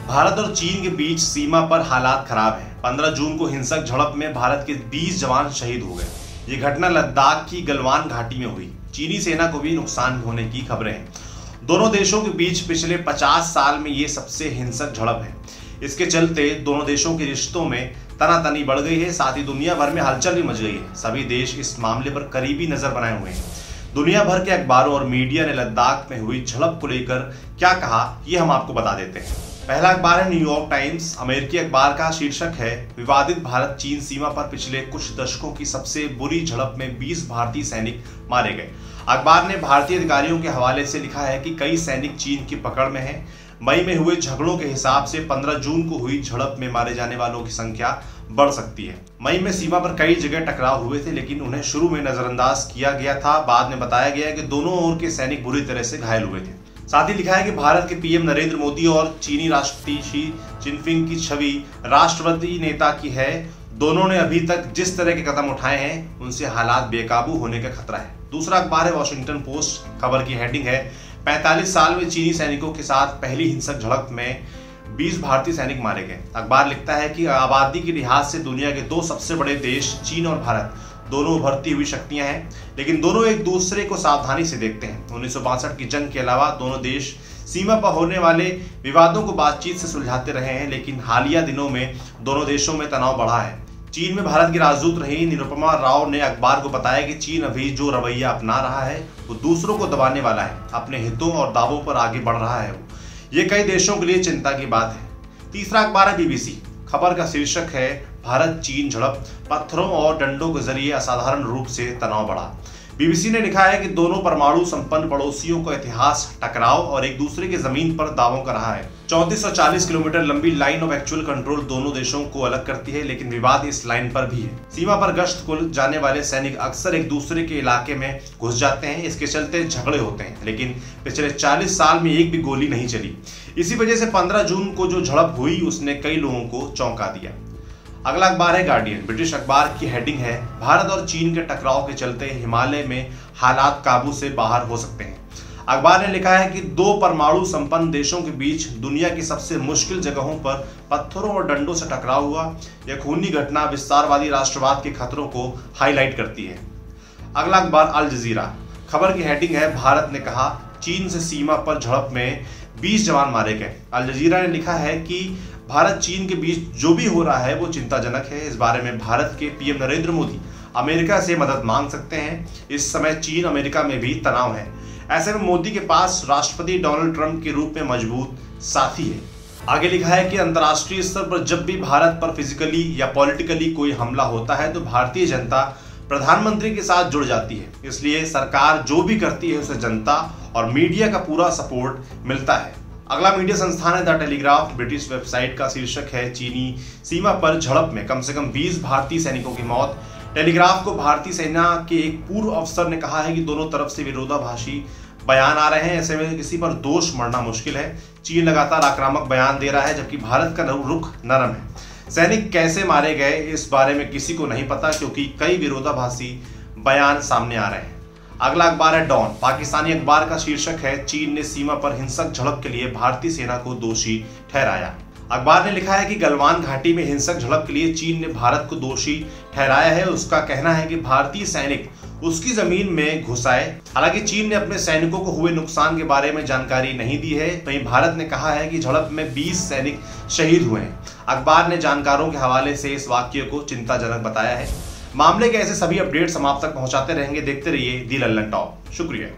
भारत और चीन के बीच सीमा पर हालात खराब है। 15 जून को हिंसक झड़प में भारत के 20 जवान शहीद हो गए। ये घटना लद्दाख की गलवान घाटी में हुई। चीनी सेना को भी नुकसान होने की खबरें हैं। दोनों देशों के बीच पिछले 50 साल में ये सबसे हिंसक झड़प है। इसके चलते दोनों देशों के रिश्तों में तनातनी बढ़ गई है, साथ ही दुनिया भर में हलचल भी मच गई है। सभी देश इस मामले पर करीबी नजर बनाए हुए हैं। दुनिया भर के अखबारों और मीडिया ने लद्दाख में हुई झड़प को लेकर क्या कहा, ये हम आपको बता देते हैं। पहला अखबार है न्यूयॉर्क टाइम्स। अमेरिकी अखबार का शीर्षक है, विवादित भारत चीन सीमा पर पिछले कुछ दशकों की सबसे बुरी झड़प में 20 भारतीय सैनिक मारे गए। अखबार ने भारतीय अधिकारियों के हवाले से लिखा है कि कई सैनिक चीन की पकड़ में हैं। मई में हुए झगड़ों के हिसाब से 15 जून को हुई झड़प में मारे जाने वालों की संख्या बढ़ सकती है। मई में सीमा पर कई जगह टकराव हुए थे, लेकिन उन्हें शुरू में नजरअंदाज किया गया था। बाद में बताया गया कि दोनों ओर के सैनिक बुरी तरह से घायल हुए थे। साथ ही लिखा है कि भारत के पीएम नरेंद्र मोदी और चीनी राष्ट्रपति शी जिनपिंग की छवि राष्ट्रवादी नेता की है। दोनों ने अभी तक जिस तरह के कदम उठाए हैं, उनसे हालात बेकाबू होने का खतरा है। दूसरा अखबार है वॉशिंगटन पोस्ट। खबर की हेडिंग है, 45 साल में चीनी सैनिकों के साथ पहली हिंसक झड़प में 20 भारतीय सैनिक मारे गए। अखबार लिखता है कि आबादी के लिहाज से दुनिया के दो सबसे बड़े देश चीन और भारत दोनों उभरती हुई शक्तियां हैं, लेकिन दोनों एक दूसरे को सावधानी से देखते हैं। 1962 की जंग के अलावा दोनों देश सीमा पर होने वाले विवादों को बातचीत से सुलझाते रहे हैं, लेकिन हालिया दिनों में दोनों देशों में तनाव बढ़ा है। चीन में भारत की राजदूत रही निरुपमा राव ने अखबार को बताया कि चीन अभी जो रवैया अपना रहा है वो दूसरों को दबाने वाला है, अपने हितों और दावों पर आगे बढ़ रहा है। ये कई देशों के लिए चिंता की बात है। तीसरा अखबार है बीबीसी। खबर का शीर्षक है, भारत चीन झड़प, पत्थरों और डंडों के जरिए असाधारण रूप से तनाव बढ़ा। बीबीसी ने लिखा है कि दोनों परमाणु संपन्न पड़ोसियों का इतिहास टकराव और एक दूसरे की जमीन पर दावों का रहा है। 3440 किलोमीटर लंबी लाइन ऑफ एक्चुअल कंट्रोल दोनों देशों को अलग करती है, लेकिन विवाद इस लाइन पर भी है। सीमा पर गश्त को जाने वाले सैनिक अक्सर एक दूसरे के इलाके में घुस जाते हैं। इसके चलते झगड़े होते हैं, लेकिन पिछले 40 साल में एक भी गोली नहीं चली। इसी वजह से 15 जून को जो झड़प हुई उसने कई लोगों को चौंका दिया। अगला अखबार है गार्डियन। ब्रिटिश अखबार की हेडिंग है, भारत और चीन के टकराव के चलते हिमालय में हालात काबू से बाहर हो सकते हैं। अखबार ने लिखा है कि दो परमाणु संपन्न देशों के बीच दुनिया की सबसे मुश्किल जगहों पर पत्थरों और डंडों से टकराव हुआ। यह खूनी घटना विस्तारवादी राष्ट्रवाद के खतरों को हाईलाइट करती है। अगला अखबार अल जजीरा। खबर की हेडिंग है, भारत ने कहा चीन से सीमा पर झड़प में 20 जवान मारे गए। अल जजीरा ने लिखा है कि भारत चीन के बीच जो भी हो रहा है वो चिंताजनक है। इस बारे में भारत के पीएम नरेंद्र मोदी अमेरिका से मदद मांग सकते हैं। इस समय चीन अमेरिका में भी तनाव है। ऐसे में मोदी के पास राष्ट्रपति डोनाल्ड ट्रंप के रूप में मजबूत साथी है। आगे लिखा है कि अंतर्राष्ट्रीय स्तर पर जब भी भारत पर फिजिकली या पॉलिटिकली कोई हमला होता है तो भारतीय जनता प्रधानमंत्री के साथ जुड़ जाती है। इसलिए सरकार जो भी करती है उसे जनता और मीडिया का पूरा सपोर्ट मिलता है। अगला मीडिया संस्थान है द टेलीग्राफ। ब्रिटिश वेबसाइट का शीर्षक है, चीनी सीमा पर झड़प में कम से कम 20 भारतीय सैनिकों की मौत। टेलीग्राफ को भारतीय सेना के एक पूर्व अफसर ने कहा है कि दोनों तरफ से विरोधाभासी बयान आ रहे हैं, ऐसे में किसी पर दोष मढ़ना मुश्किल है। चीन लगातार आक्रामक बयान दे रहा है, जबकि भारत का रुख नरम है। सैनिक कैसे मारे गए इस बारे में किसी को नहीं पता, क्योंकि कई विरोधाभासी बयान सामने आ रहे हैं। अगला अखबार है डॉन। पाकिस्तानी अखबार का शीर्षक है, चीन ने सीमा पर हिंसक झड़प के लिए भारतीय सेना को दोषी ठहराया। अखबार ने लिखा है कि गलवान घाटी में हिंसक झड़प के लिए चीन ने भारत को दोषी ठहराया है। उसका कहना है कि भारतीय सैनिक उसकी जमीन में घुस आए। हालांकि चीन ने अपने सैनिकों को हुए नुकसान के बारे में जानकारी नहीं दी है। वहीं भारत ने कहा है कि झड़प में 20 सैनिक शहीद हुए हैं। अखबार ने जानकारों के हवाले से इस वाक्य को चिंताजनक बताया है। मामले के ऐसे सभी अपडेट्स हम आप तक पहुंचाते रहेंगे। देखते रहिए दी लल्लन टॉप। शुक्रिया।